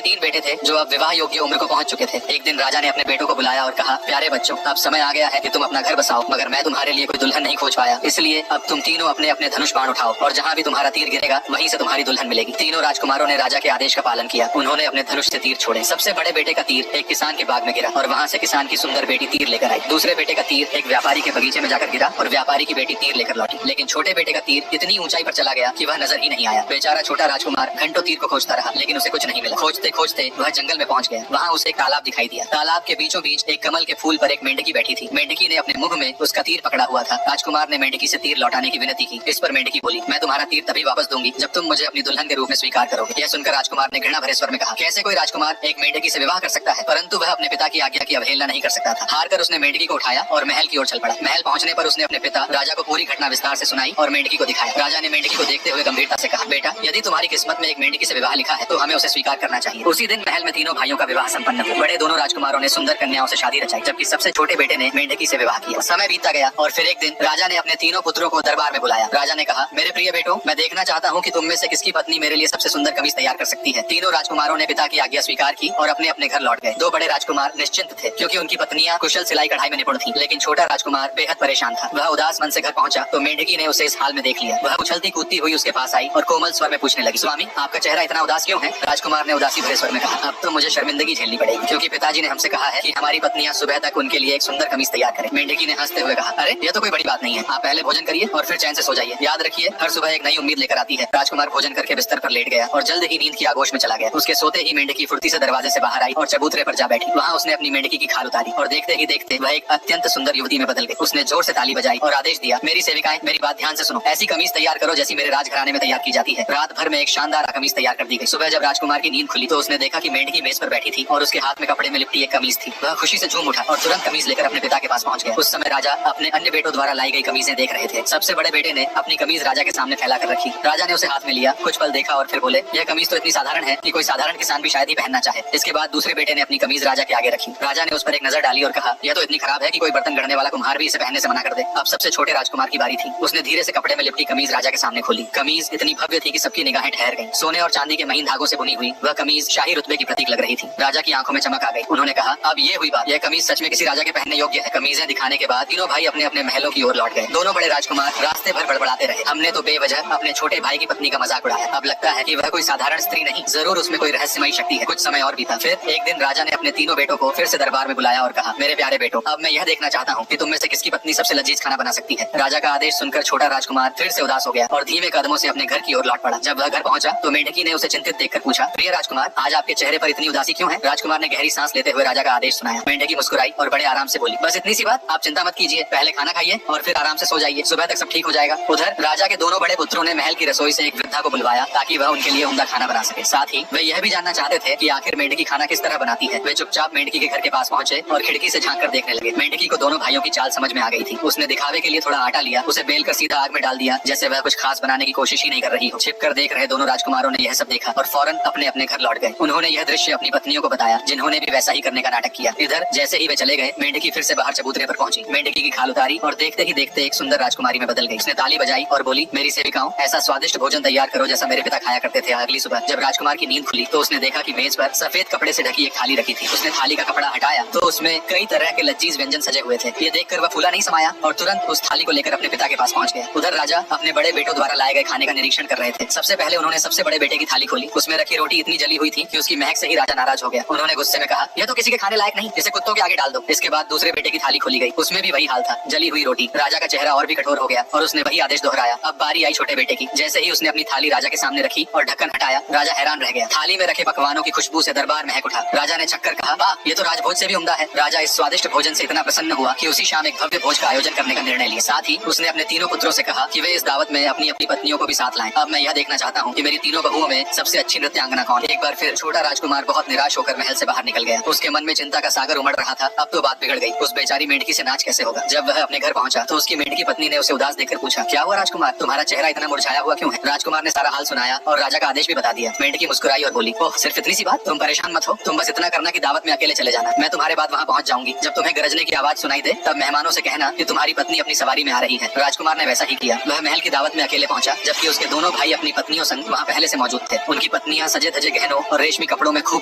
3 बेटे थे जो अब विवाह योग्य उम्र को पहुंच चुके थे। एक दिन राजा ने अपने बेटों को बुलाया और कहा, प्यारे बच्चों, अब समय आ गया है कि तुम अपना घर बसाओ, मगर मैं तुम्हारे लिए कोई दुल्हन नहीं खोज पाया, इसलिए अब तुम तीनों अपने अपने धनुष बाण उठाओ और जहाँ भी तुम्हारा तीर गिरेगा वहीं से तुम्हारी दुल्हन मिलेगी। तीनों राजकुमारों ने राजा के आदेश का पालन किया। उन्होंने अपने धनुष से तीर छोड़े। सबसे बड़े बेटे का तीर एक किसान के बाग में गिरा और वहाँ से किसान की सुंदर बेटी तीर लेकर आई। दूसरे बेटे का तीर एक व्यापारी के बगीचे में जाकर गिरा और व्यापारी की बेटी तीर लेकर लौटी। लेकिन छोटे बेटे का तीर इतनी ऊंचाई पर चला गया कि वह नजर ही नहीं आया। बेचारा छोटा राजकुमार घंटों तीर को खोजता रहा, लेकिन उसे कुछ नहीं मिला। खोजते खोजते वह जंगल में पहुंच गया। वहाँ उसे एक तालाब दिखाई दिया। तालाब के बीचों बीच एक कमल के फूल पर एक मेंढकी बैठी थी। मेंढकी ने अपने मुंह में उसका तीर पकड़ा हुआ था। राजकुमार ने मेंढकी से तीर लौटाने की विनती की। इस पर मेंढकी बोली, मैं तुम्हारा तीर तभी वापस दूंगी जब तुम मुझे अपनी दुल्हन के रूप में स्वीकार करोगे। यह सुनकर राजकुमार ने घृणा भरे स्वर में कहा, कैसे कोई राजकुमार एक मेंढकी से विवाह कर सकता है? परंतु वह अपने पिता की आज्ञा की अवहेलना नहीं कर सकता था। हार कर उसने मेंढकी को उठाया और महल की ओर चल पड़ा। महल पहुंचने पर उसने अपने पिता राजा को पूरी घटना विस्तार से सुनाई और मेंढकी को दिखाया। राजा ने मेंढकी को देखते हुए गंभीरता से कहा, बेटा, यदि तुम्हारी किस्मत में एक मेंढकी से विवाह लिखा है तो हमें उसे स्वीकार करना चाहिए। उसी दिन महल में तीनों भाइयों का विवाह संपन्न हुआ। बड़े दोनों राजकुमारों ने सुंदर कन्याओं से शादी रचाई, जबकि सबसे छोटे बेटे ने मेंढकी से विवाह किया। समय बीतता गया और फिर एक दिन राजा ने अपने तीनों पुत्रों को दरबार में बुलाया। राजा ने कहा, मेरे प्रिय बेटों, मैं देखना चाहता हूँ कि तुम में से किसकी पत्नी मेरे लिए सबसे सुंदर कमीज तैयार कर सकती है। तीनों राजकुमारों ने पिता की आज्ञा स्वीकार की और अपने अपने घर लौट गए। दो बड़े राजकुमार निश्चिंत थे क्योंकि उनकी पत्नियां कुशल सिलाई कढ़ाई में निपुण थीं, लेकिन छोटा राजकुमार बेहद परेशान था। वह उदास मन से घर पहुंचा तो मेंढकी ने उसे इस हाल में देख लिया। वह उछलती कूदती हुई उसके पास आई और कोमल स्वर में पूछने लगी, स्वामी, आपका चेहरा इतना उदास क्यों है? राजकुमार ने उदासी भरे स्वर में कहा, अब तो मुझे शर्मिंदगी झेलनी पड़ेगी क्योंकि पिताजी ने हमसे कहा है कि हमारी पत्नियां सुबह तक उनके लिए एक सुंदर कमीज तैयार करें। मेंढकी ने हंसते हुए कहा, अरे यह तो कोई बड़ी बात नहीं है, आप पहले भोजन करिए और फिर चैन से सो जाइए। याद रखिए, हर सुबह एक नई उम्मीद लेकर आती है। राजकुमार भोजन करके बिस्तर पर लेट गया और जल्द ही नींद की आगोश में चला गया। उसके सोते ही मेंढकी फुर्ती से दरवाजे से बाहर आई और चबूतरे पर जा बैठी। वहाँ उसने अपनी मेंढकी की खाल उतारी और देखते ही देखते वह एक अत्यंत सुंदर युवती में बदल गई। उसने जोर से ताली बजाई और आदेश दिया, मेरी सेविकाएं, मेरी बात ध्यान से सुनो, ऐसी कमीज तैयार करो जैसी मेरे राजघराने में तैयार की जाती है। रात भर में एक शानदार कमीज तैयार कर दी गई। सुबह जब राजकुमार की नींद खुली तो उसने देखा कि मेंढकी मेज पर बैठी थी और उसके हाथ में कपड़े में लिपटी एक कमीज थी। वह खुशी से झूम उठा और तुरंत कमीज लेकर अपने पिता के पास पहुंच गया। उस समय राजा अपने अन्य बेटों द्वारा लाई गई कमीजें देख रहे थे। सबसे बड़े बेटे ने अपनी कमीज राजा के सामने फैला कर रखी। राजा ने उसे हाथ में लिया, कुछ पल देखा और फिर बोले, यह कमीज तो इतनी साधारण है कि कोई साधारण किसान भी शायद ही पहनना चाहे। इसके बाद दूसरे बेटे ने अपनी कमीज राजा के आगे रखी। राजा ने उस पर एक नजर डाली और कहा, यह तो इतनी खराब है कि कोई बर्तन गढ़ने वाला कुम्हार भी इसे पहनने से मना कर दे। अब सबसे छोटे राजकुमार की बारी थी। उसने धीरे से कपड़े में लिपटी कमीज राजा के सामने खोली। कमीज इतनी भव्य थी कि सबकी निगाहें ठहर गईं। सोने और चांदी के महीन धागों से बुनी हुई वह कमीज शाही रुतबे की प्रतीक लग रही थी। राजा की आंखों में चमक आ गई। उन्होंने कहा, अब ये हुई बात, यह कमीज सच में किसी राजा के पहनने योग्य है। कमीजें दिखाने के बाद तीनों भाई अपने अपने महलों की ओर लौट गए। दोनों बड़े राजकुमार रास्ते भर बड़बड़ाते रहे, हमने तो बेवजह अपने छोटे भाई की पत्नी का मजाक उड़ाया। अब लगता है कि वह कोई साधारण स्त्री नहीं, जरूर उसमें कोई रहस्यमयी शक्ति है। कुछ समय और बीता। फिर एक दिन राजा ने अपने तीनों बेटों को फिर से दरबार में बुलाया और कहा, मेरे प्यारे बेटों, अब मैं यह देखना चाहता हूँ कि तुम में से किसकी पत्नी सबसे लजीज खाना बना सकती है। राजा का आदेश सुनकर छोटा राजकुमार फिर से उदास हो गया और धीमे कदमों से अपने घर की ओर लौट पड़ा। जब वह घर पहुंचा तो मेंढकी ने उसे चिंतित देखकर पूछा, प्रिय राजकुमार, आज आपके चेहरे पर इतनी उदासी क्यों है? राजकुमार ने गहरी सांस लेते हुए राजा का आदेश सुनाया। मेंढकी मुस्कुराई और बड़े आराम से बोली, बस इतनी सी बात, आप चिंता मत कीजिए, पहले खाना खाइए और फिर आराम से सो जाइए, सुबह तक सब ठीक हो जाएगा। उधर राजा के दोनों बड़े पुत्रों ने महल की रसोई से एक वृद्धा को बुलवाया ताकि वह उनके लिए उम्दा खाना बना सके। साथ ही वे यह भी जानना चाहते थे कि आखिर मेंढकी खाना किस तरह बनाती है। वे चुपचाप मेंढकी के घर के पास पहुंचे और खिड़की से झांक कर देखने लगे। मेंढकी को दोनों भाइयों की चाल समझ में आ गई थी। उसने दिखावे के लिए थोड़ा आटा लिया, उसे बेलकर सीधा आग में डाल दिया, जैसे वह कुछ खास बनाने की कोशिश ही नहीं कर रही हो। छिपकर देख रहे दोनों राजकुमारों ने यह सब देखा और फौरन अपने अपने घर लौट गए। उन्होंने यह दृश्य अपनी पत्नियों को बताया, जिन्होंने भी वैसा ही करने का नाटक किया। इधर जैसे ही वे चले गए, मेंढकी फिर से बाहर चबूतरे पर पहुंची। मेंढकी की खाल उतारी और देखते ही देखते एक सुंदर राजकुमारी में बदल गई। उसने ताली बजाई और बोली, मेरी सेविकाओं, ऐसा स्वादिष्ट भोजन तैयार करो जैसा मेरे पिता खाया करते थे। अगली सुबह जब राजकुमार की नींद खुली तो उसने देखा कि मेज पर सफेद कपड़े से ढकी एक थाली रखी थी। उसने थाली का कपड़ा हटाया तो उसमें कई तरह के लजीज व्यंजन सजे हुए थे। ये देखकर वह फूला नहीं समाया और तुरंत उस थाली को लेकर अपने पिता के पास पहुंच गया। उधर राजा अपने बड़े बेटों द्वारा लाए गए खाने का निरीक्षण कर रहे थे। सबसे पहले उन्होंने सबसे बड़े बेटे की थाली खोली। उसमें रखी रोटी इतनी जली हुई थी कि उसकी महक से ही राजा नाराज हो गया। उन्होंने गुस्से में कहा, यह तो किसी के खाने लायक नहीं, इसे कुत्तों के आगे डाल दो। इसके बाद दूसरे बेटे की थाली खोली गई, उसमें भी वही हाल था, जली हुई रोटी। राजा का चेहरा और भी कठोर हो गया और उसने वही आदेश दोहराया। अब बारी आई छोटे बेटे की। जैसे ही उसने अपनी थाली राजा के सामने रखी और ढक्कन हटाया, राजा हैरान रह गया। थाली में रखे पकवानों की खुशबू से दरबार महक उठा। राजा ने छक्कर कहा, वाह, ये तो राजभोज से भी उम्दा है। राजा इस स्वादिष्ट भोजन से इतना प्रसन्न हुआ कि उसी शाम एक भव्य भोज का आयोजन करने का निर्णय लिया। साथ ही उसने अपने तीनों पुत्रों से कहा कि वे इस दावत में अपनी अपनी पत्नियों को भी साथ लाएं। अब मैं यह देखना चाहता हूँ कि मेरी तीनों बहुओं में सबसे अच्छी नृत्यांगना कौन है। एक बार फिर छोटा राजकुमार बहुत निराश होकर महल से बाहर निकल गया। उसके मन में चिंता का सागर उमड़ रहा था। अब तो बात बिगड़ गई, उस बेचारी मेंढकी से नाच कैसे होगा। जब वह अपने घर पहुंचा तो उसकी मेंढकी पत्नी ने उसे उदास देखकर पूछा, क्या हुआ राजकुमार, तुम्हारा चेहरा इतना मुरझाया हुआ क्यों है? राजकुमार ने सारा हाल सुनाया और राजा का आदेश भी बता दिया। मेंढकी मुस्कुराई और बोली, ओह, सिर्फ इतनी सी बात, तुम परेशान मत हो, तुम बस इतना करना कि दावत में अकेले चले जाना। मैं तुम्हारे बाद वहाँ पहुँच जाऊंगी। जब तुम्हें गरजने की आवाज सुनाई दे तब मेहमानों से कहना कि तुम्हारी पत्नी अपनी सवारी में आ रही है। राजकुमार ने वैसा ही किया। वह महल की दावत में अकेले पहुंचा, जबकि उसके दोनों भाई अपनी पत्नियों संग वहाँ पहले से मौजूद थे। उनकी पत्नियां सजे धजे गहनों और रेशमी कपड़ों में खूब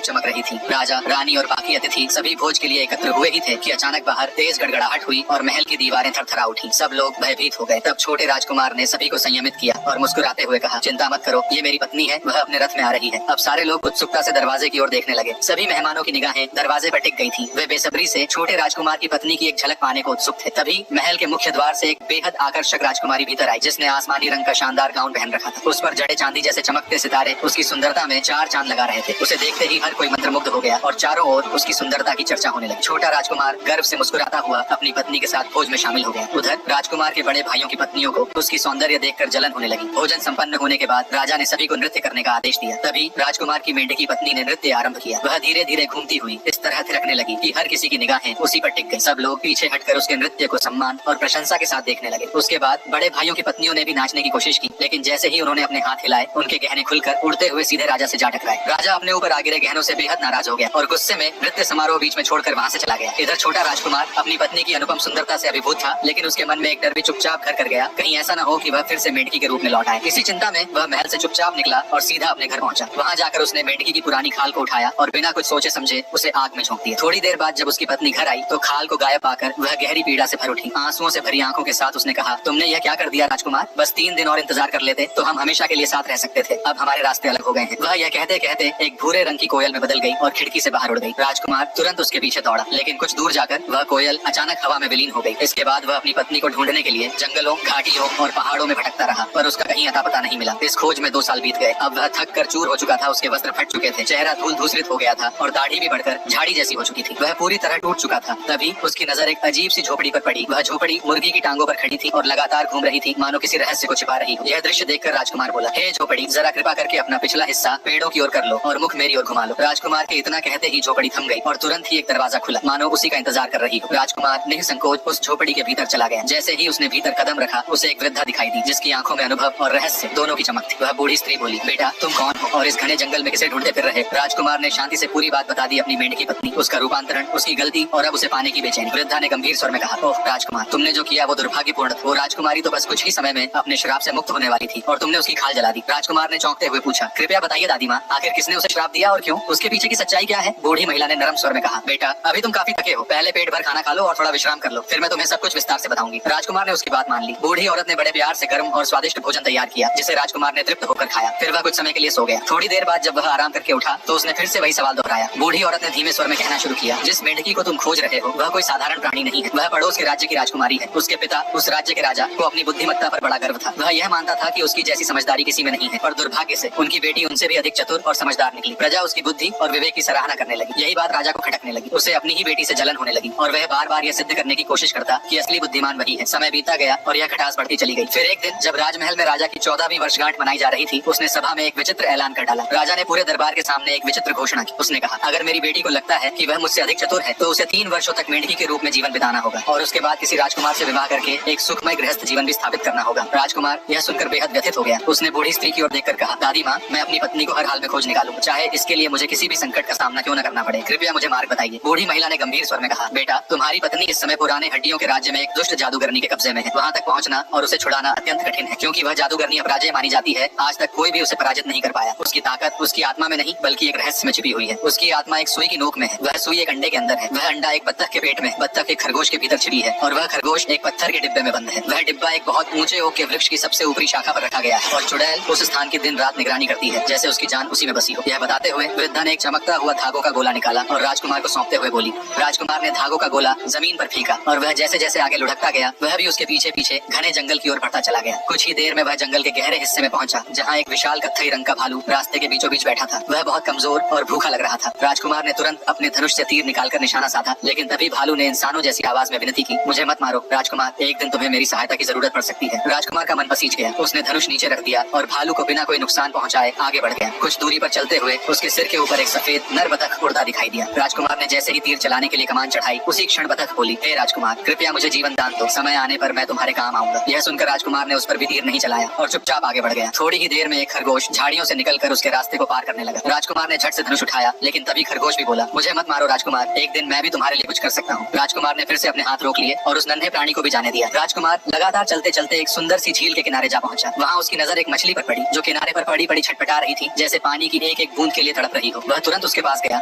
चमक रही थी। राजा, रानी और बाकी अतिथि सभी भोज के लिए एकत्र हुए ही थे कि अचानक बाहर तेज गड़गड़ाहट हुई और महल की दीवारें थरथरा उठी। सब लोग भयभीत हो गए। तब छोटे राजकुमार ने सभी को संयमित किया और मुस्कुराते हुए कहा, चिंता मत करो, ये मेरी पत्नी है, वह अपने रथ में आ रही है। अब सारे लोग उत्सुकता से दरवाजे की ओर देखने लगे। सभी मेहमानों की निगाहें दरवाजे पर टिक गई थी। वे बेसब्री से छोटे राजकुमार की पत्नी की एक झलक पाने को उत्सुक थे। तभी महल के मुख्य द्वार से एक बेहद आकर्षक राजकुमारी भीतर आई, जिसने आसमानी रंग का शानदार गाउन पहन रखा था। उस पर जड़े चांदी जैसे चमकते सितारे उसकी सुंदरता में चार चांद लगा रहे थे। उसे देखते ही हर कोई मंत्रमुग्ध हो गया और चारों ओर उसकी सुंदरता की चर्चा होने लगी। छोटा राजकुमार गर्व से मुस्कुराता हुआ अपनी पत्नी के साथ भोज में शामिल हो गया। उधर राजकुमार के बड़े भाइयों की पत्नियों को उसकी सौंदर्य देखकर जलन होने लगी। भोजन संपन्न होने के बाद राजा ने सभी को नृत्य करने का आदेश दिया। तभी राजकुमार की मेंढकी पत्नी ने नृत्य आरंभ किया। वह धीरे धीरे घूमती हुई इस तरह थिरकने लगी कि हर किसी की निगाहें उसी पर टिक गई। सब लोग पीछे हटकर उसके नृत्य को सम्मान और प्रशंसा के साथ देखने लगे। उसके बाद बड़े भाइयों की पत्नियों ने भी नाचने की कोशिश की, लेकिन जैसे ही उन्होंने अपने हाथ हिलाए, उनके गहने खुलकर उड़ते हुए सीधे राजा से जा टकराए। राजा अपने ऊपर आ गिरे गहनों से बेहद नाराज हो गया और गुस्से में नृत्य समारोह बीच में छोड़कर वहाँ से चला गया। इधर छोटा राजकुमार अपनी पत्नी की अनुपम सुंदरता से अभिभूत था, लेकिन उसके मन में एक डर भी चुपचाप घर कर गया, कहीं ऐसा न हो कि वह फिर से मेंढकी के रूप में लौट आए। इसी चिंता में वह महल से चुपचाप निकला और सीधा अपने घर पहुंचा। वहाँ जाकर उसने मेंढकी की पुरानी खाल को उठाया और बिना कुछ सोचे समझे उसे आग में झोंक दिया। थोड़ी देर बाद जब उसकी पत्नी घर आई तो खाल को गायब पाकर वह गहरी पीड़ा से भर उठी। आंसुओं से भरी आंखों के साथ उसने कहा, तुमने यह क्या कर दिया राजकुमार? बस 3 दिन और इंतजार कर लेते तो हम हमेशा के लिए साथ रह सकते थे। अब हमारे रास्ते अलग हो गए हैं। वह यह कहते कहते एक भूरे रंग की कोयल में बदल गई और खिड़की से बाहर उड़ गई। राजकुमार तुरंत उसके पीछे दौड़ा, लेकिन कुछ दूर जाकर वह कोयल अचानक हवा में विलीन हो गई। इसके बाद वह अपनी पत्नी को ढूंढने के लिए जंगलों, घाटियों और पहाड़ों में भटकता रहा, पर उसका कहीं अता पता नहीं मिला। इस खोज में 2 साल बीत गए। अब वह थक कर चूर हो चुका था, उसके वस्त्र फट चुके थे, चेहरा धूल धूसरित हो गया था और दाढ़ी भी बढ़कर झाड़ी जैसी हो चुकी थी। वह पूरी तरह टूट चुका था। तभी उसकी नजर एक अजीब सी झोपड़ी पर पड़ी। वह झोपड़ी मुर्गी की टांगों पर खड़ी थी और लगातार घूम रही थी, मानो किसी रहस्य को छिपा रही हो। यह दृश्य देखकर राजकुमार बोला, हे झोपड़ी, जरा कृपा करके अपना पिछला हिस्सा पेड़ों की ओर कर लो और मुख मेरी ओर घुमा लो। राजकुमार के इतना कहते ही झोपड़ी थम गई और तुरंत ही एक दरवाजा खुला, मानो उसी का इंतजार कर रही हो। राजकुमार निसंकोच उस झोपड़ी के भीतर चला गया। जैसे ही उसने भीतर कदम रखा, उसे एक वृद्धा दिखाई दी, जिसकी आंखों में अनुभव और रहस्य दोनों की चमक थी। वह बूढ़ी स्त्री बोली, बेटा तुम कौन हो और इस घने जंगल में किसे ढूंढते फिर रहे? राजकुमार ने शांति से पूरी बात बता दी अपनी मेंढकी पत्नी, उसका रूपांतरण, उसकी गलती और अब उसे पाने की बेचैनी। वृद्धा ने गंभीर स्वर में कहा, ओह राजकुमार, तुमने जो किया वो दुर्भाग्यपूर्ण था। वो राजकुमारी तो बस कुछ ही समय में अपने श्राप से मुक्त होने वाली थी और तुमने उसकी खाल जला दी। राजकुमार ने चौंकते हुए पूछा, कृपया बताइए दादी माँ, आखिर किसने उसे श्राप दिया और क्यों? उसके पीछे की सच्चाई क्या है? बूढ़ी महिला ने नरम स्वर में कहा, बेटा अभी तुम काफी थके हो, पहले पेट भर खाना खा लो और थोड़ा विश्राम कर लो, फिर मैं तुम्हें सब कुछ विस्तार से बताऊंगी। राजकुमार ने उसकी बात मान ली। बूढ़ी औरत ने बड़े प्यार से गर्म और स्वादिष्ट भोजन तैयार किया, जिसे राजकुमार ने तृप्त होकर खाया। फिर वह कुछ समय के लिए सो गया। थोड़ी देर बाद जब वह आराम करके उठा तो उसने फिर से वही सवाल दोहराया। बूढ़ी औरत ने धीमे स्वर में कहना शुरू किया, जिस मेंढकी को तुम खोज रहे हो वह कोई साधारण प्राणी नहीं है, वह पड़ोस के राज्य की राजकुमारी है। उसके पिता उस राज्य के राजा को अपनी बुद्धिमत्ता पर बड़ा गर्व था। वह यह मानता था कि उसकी जैसी समझदारी किसी में नहीं है, पर दुर्भाग्य से उनकी बेटी उनसे भी अधिक चतुर और समझदार निकली। प्रजा उसकी बुद्धि और विवेक की सराहना करने लगी। यही बात राजा को खटकने लगी। उसे अपनी ही बेटी से जलन होने लगी और वह बार बार यह सिद्ध करने की कोशिश करता कि असली बुद्धिमान वही है। समय बीता गया और यह खटास बढ़ती चली गई। फिर एक दिन जब राजमहल में राजा की 14वीं वर्षगांठ मनाई जा रही थी, उसने सभा में एक विचित्र ऐलान कर डाला। राजा ने पूरे दरबार के सामने एक विचित्र घोषणा की। उसने कहा, अगर मेरी बेटी को लगता है कि वह मुझसे अधिक चतुर है तो उसे 3 वर्षों तक मेंढकी के रूप में जीवन बिताना होगा और उसके बाद किसी राजकुमार से विवाह करके एक सुखमय गृहस्थ जीवन भी स्थापित करना होगा। राजकुमार यह सुनकर बेहद व्यथित हो गया। उसने बूढ़ी स्त्री की ओर देखकर कहा, दादी माँ, मैं अपनी पत्नी को हर हाल में खोज निकालूं, चाहे इसके लिए मुझे किसी भी संकट का सामना क्यों न करना पड़े। कृपया मुझे मार्ग बताइए। बूढ़ी महिला ने गंभीर स्वर में कहा, बेटा तुम्हारी पत्नी इस समय पुराने हड्डियों के राज्य में एक दुष्ट जादूगरनी के कब्जे में है। वहाँ तक पहुँचना और उसे छुड़ाना अत्यंत कठिन है, क्योंकि वह जादूगरनी अपराजय मानी जाती है। आज तक कोई भी उसे पराजित नहीं कर पाया। उसकी ताकत उसकी आत्मा में नहीं बल्कि एक रहस्य में छिपी हुई है। उसकी आत्मा एक सुई की नोक में है, वह सुई एक अंडे के अंदर है, वह अंडा एक बत्तख के पेट में, बत्तख एक खरगोश के भीतर छिपी है और वह खरगोश एक पत्थर के डिब्बे में बंद है। वह डिब्बा एक बहुत ऊंचे ओक के वृक्ष की सबसे ऊपरी शाखा पर रखा गया है और चुड़ैल उस स्थान की दिन रात निगरानी करती है, जैसे उसकी जान उसी में बसी हो। यह बताते हुए वृद्धा ने एक चमकता हुआ धागों का गोला निकाला और राजकुमार को सौंपते हुए बोली। राजकुमार ने धागों का गोला जमीन पर फेंका और वह जैसे जैसे आगे लुढ़कता गया, वह भी उसके पीछे पीछे घने जंगल की ओर बढ़ता चला गया। कुछ ही देर में वह जंगल के गहरे हिस्से में पहुंचा, जहाँ एक विशाल कत्थई रंग का भालू रास्ते के बीचों बीच बैठा था। वह बहुत कमजोर और भूखा लग रहा था। राजकुमार ने तुरंत अपने धनुष से तीर निकालकर निशाना साधा, लेकिन तभी भालू ने इंसानों जैसी आवाज में विनती की, मुझे मत मारो राजकुमार, एक दिन तुम्हें मेरी सहायता की जरूरत पड़ सकती है। राजकुमार का मन पसीज गया। उसने धनुष नीचे रख दिया और भालू को बिना कोई नुकसान पहुंचाए आगे बढ़ गया। कुछ दूरी पर चलते हुए उसके सिर के ऊपर एक सफेद नर बतख उड़ता दिखाई दिया। राजकुमार ने जैसे ही तीर चलाने के लिए कमान चढ़ाई, उसी क्षण बतख बोली, हे राजकुमार, कृपया मुझे जीवन दान दो, समय आने पर मैं तुम्हारे काम आऊंगा। यह सुनकर राजकुमार ने उस पर भी तीर नहीं चलाया और चुपचाप आगे बढ़ गया। थोड़ी ही देर में एक खरगोश झाड़ियों से निकलकर उसके रास्ते को पार करने लगा। राजकुमार ने झट से धनुष उठाया, लेकिन तभी खरगोश भी बोला, मुझे मत मारो राजकुमार, एक दिन मैं भी तुम्हारे लिए कुछ कर सकता हूँ। राजकुमार ने फिर से अपने हाथ रोक लिए और उस नन्हे प्राणी को भी जाने दिया। राजकुमार लगातार चलते चलते एक सुंदर सी झील के किनारे जा पहुंचा। वहाँ उसकी नजर एक मछली पर पड़ी, जो किनारे पर पड़ी पड़ी छटपटा रही थी, जैसे पानी की एक एक बूंद के लिए तड़प रही हो। वह तुरंत उसके पास गया।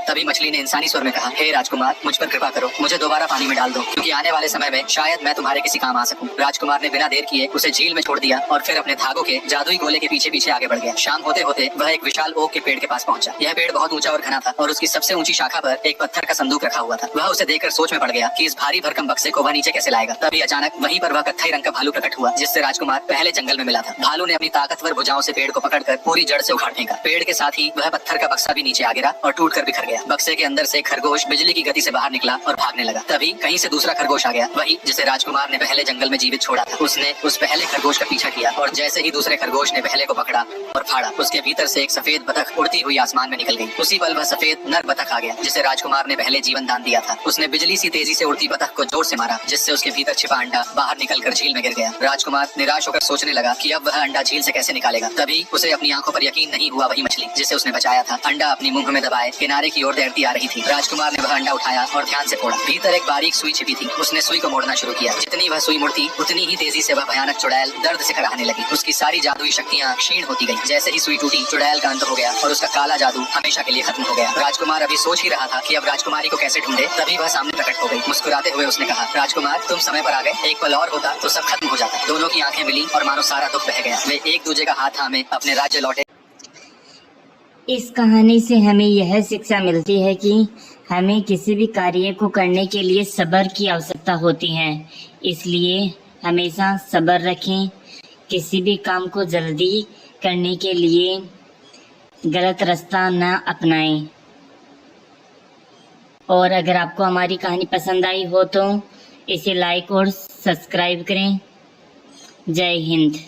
तभी मछली ने इंसानी स्वर में कहा, हे राजकुमार, मुझ पर कृपा करो, मुझे दोबारा पानी में डाल दो, क्योंकि आने वाले समय में शायद मैं तुम्हारे किसी काम आ सकूं। राजकुमार ने बिना देर किए उसे झील में छोड़ दिया और फिर अपने धागों के जादुई गोले के पीछे पीछे आगे बढ़ गया। शाम होते होते वह एक विशाल ओक के पेड़ के पास पहुंचा। यह पेड़ बहुत ऊंचा और घना था और उसकी सबसे ऊंची शाखा पर एक पत्थर का संदूक रखा हुआ था। वह उसे देखकर सोच में पड़ गया कि इस भारी भरकम बक्से को वह नीचे कैसे लाएगा। तभी अचानक वहीं पर वह कत्थई रंग का भालू प्रकट हुआ, जिससे राजकुमार पहले जंगल में मिला था। भालू ने अपनी ताकतवर भुजाओं से पेड़ को पकड़कर पूरी जड़ से उखाड़ फेंका। पेड़ के साथ ही वह पत्थर का बक्सा भी नीचे आ गिरा और टूटकर बिखर गया। बक्से के अंदर से एक खरगोश बिजली की गति से बाहर निकला और भागने लगा। तभी कहीं से दूसरा खरगोश आ गया, वही जिसे राजकुमार ने पहले जंगल में जीवित छोड़ा था। उसने उस पहले खरगोश का पीछा किया और जैसे ही दूसरे खरगोश ने पहले को पकड़ा और फाड़ा, उसके भीतर से एक सफेद बतख उड़ती हुई आसमान में निकल गई। उसी पल वह सफेद नर बतख आ गया, जिसे राजकुमार ने पहले जीवन दान दिया था। उसने बिजली सी तेजी से उड़ती बतख को जोर से मारा, जिससे उसके भीतर छिपा अंडा बाहर निकलकर झील में गिर गया। राजकुमार निराश होकर सोचने लगा कि अब वह अंडा झील से कैसे निकालेगा। तभी उसे अपनी आंखों पर यकीन नहीं हुआ, वही मछली जिसे उसने बचाया था अंडा अपनी मुंह में दबाए किनारे की ओर तैरती आ रही थी। राजकुमार ने वह अंडा उठाया और ध्यान से फोड़ा। भीतर एक बारीक सुई छिपी थी। उसने सुई को मोड़ना शुरू किया। जितनी वह सुई मुड़ती उतनी ही तेजी से वह भयानक चुड़ैल दर्द से कराहने लगी। उसकी सारी जादुई शक्तियां क्षीण होती गई। जैसे ही सुई टूटी, चुड़ैल का अंत हो गया और उसका काला जादू हमेशा के लिए खत्म हो गया। राजकुमार अभी सोच ही रहा था कि अब राजकुमारी को कैसे ढूंढे, तभी वह सामने प्रकट हो गई। मुस्कुराते हुए उसने कहा, राजकुमार, तुम समय पर आ गए। एक पल और होता तो सब खत्म हो जाता। दोनों की आंखें मिली और मानो सारा दुख बह गया। वे एक दूसरे का हाथ थामे अपने राज्य लौटे। इस कहानी से हमें यह शिक्षा मिलती है कि हमें किसी भी कार्य को करने के लिए सब्र की आवश्यकता होती है। इसलिए हमेशा सब्र रखें। किसी भी काम को जल्दी करने के लिए गलत रास्ता न अपनाएं। और अगर आपको हमारी कहानी पसंद आई हो तो इसे लाइक और सब्सक्राइब करें। जय हिंद।